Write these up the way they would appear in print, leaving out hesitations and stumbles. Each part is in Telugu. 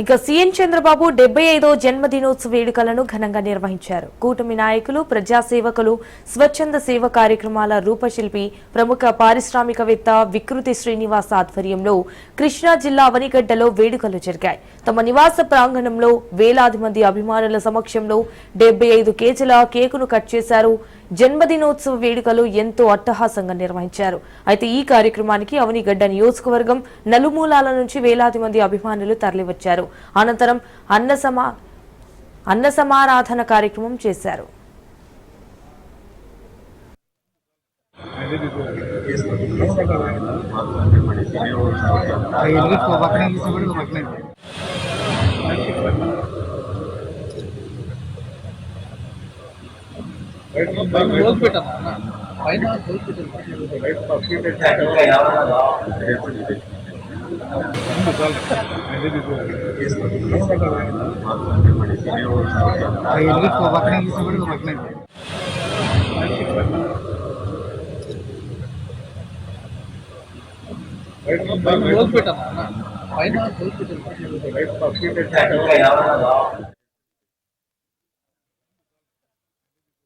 ఇక సీఎం చంద్రబాబు 75వ జన్మదినోత్సవ వేడుకలను ఘనంగా నిర్వహించారు. కూటమి నాయకులు, ప్రజాసేవకులు, స్వచ్ఛంద సేవ కార్యక్రమాల రూపశిల్పి, ప్రముఖ పారిశ్రామికవేత్త వికృతి శ్రీనివాస్ ఆధ్వర్యంలో కృష్ణా జిల్లా అవనిగడ్డలో వేడుకలు జరిగాయి. తమ నివాస ప్రాంగణంలో వేలాది మంది అభిమానుల సమక్షంలో 75 కేజీల కేకును కట్ చేశారు. జన్మదినోత్సవ వేడుకలు ఎంతో అట్టహాసంగా నిర్వహించారు. అయితే ఈ కార్యక్రమానికి అవనిగడ్డ నియోజకవర్గం నలుమూలాల నుంచి వేలాది మంది అభిమానులు తరలివచ్చారు. అనంతరం అన్న సమారాధన కార్యక్రమం చేశారు.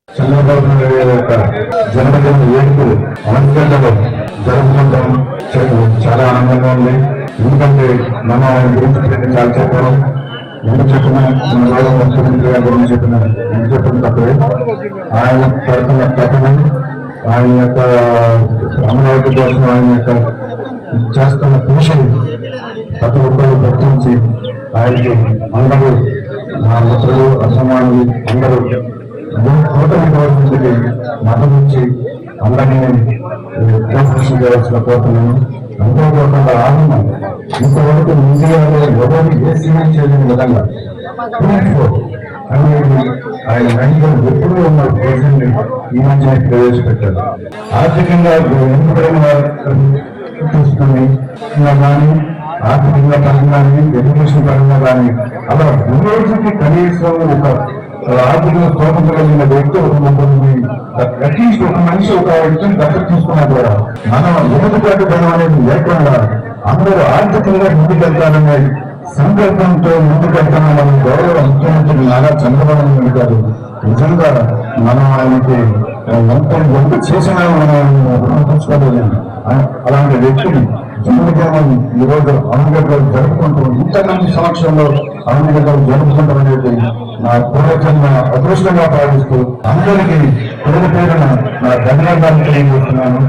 చంద్రబాబు నాయుడు యొక్క జన్మదిన వేడుకలు అవనిగడ్డలో జరుపుకుంటాం. చాలా ఆనందంగా ఉంది. ఎందుకంటే మనం ఆయన గురించి చాలా చెప్పడం, ఎంత చెప్పినా మన గౌరవ ముఖ్యమంత్రి గారి గురించి చెప్పిన తప్పే. ఆయన పడుతున్న తప్పని, ఆయన యొక్క అమరావతి కోసం ఆయన యొక్క చేస్తున్న కృషిని ప్రతి ఒక్కరు గుర్తించి ఆయనకి అందరూ మా మిత్రులు, అభిమానులు అందరూ కూటమి గవర్నమెంట్కి మద్దతు ఇచ్చి అందరినీ ప్రోత్సహించి చేయాల్సిన కోరుతున్నాను. అంతేకాకుండా ఆనందం ఇంతవరకు ఇండియాలో ఎవరు ఏ సీఎం చేయలేని విధంగా అనేది ఆయన మైండ్లో ఎప్పుడూ ఉన్న దేశాన్ని ఈ మధ్య ప్రవేశపెట్టారు. ఆర్థికంగా వెనుకబడిన చూసుకుని కానీ ఆర్థికంగా పరంగా కానీ ఎడ్యుకేషన్ పరంగా కానీ అలా రోజుకి కనీసం ఒక ఆర్థిక స్తోమత కలిగిన వ్యక్తి ఒక మంది అట్లీస్ట్ ఒక మనిషి ఒక వ్యక్తిని దత్తత తీసుకున్నా కూడా మనం వెనుకబడడం అనేది లేకుండా అందరూ ఆర్థికంగా ముందుకెళ్తారనే సంకల్పంతో ముందుకెళ్తామని గౌరవ ముఖ్యమంత్రి నారా చంద్రబాబు నాయుడు గారు నిజంగా మనం ఆయనకి ఎంత చేసినా మనం చూసుకోలేదు. అలాంటి వ్యక్తిని జన్మదినం ఈరోజు అవనిగడ్డలో జరుపుకుంటూ ఇంతమంది సమక్షంలో అవనిగడ్డలో జరుపుకుంటాం అనేది నా పూర్వజన్మ అదృష్టంగా భావిస్తూ అందరికీ పేరు పేరున నా ధన్యవాదాలు తెలియజేస్తున్నాను.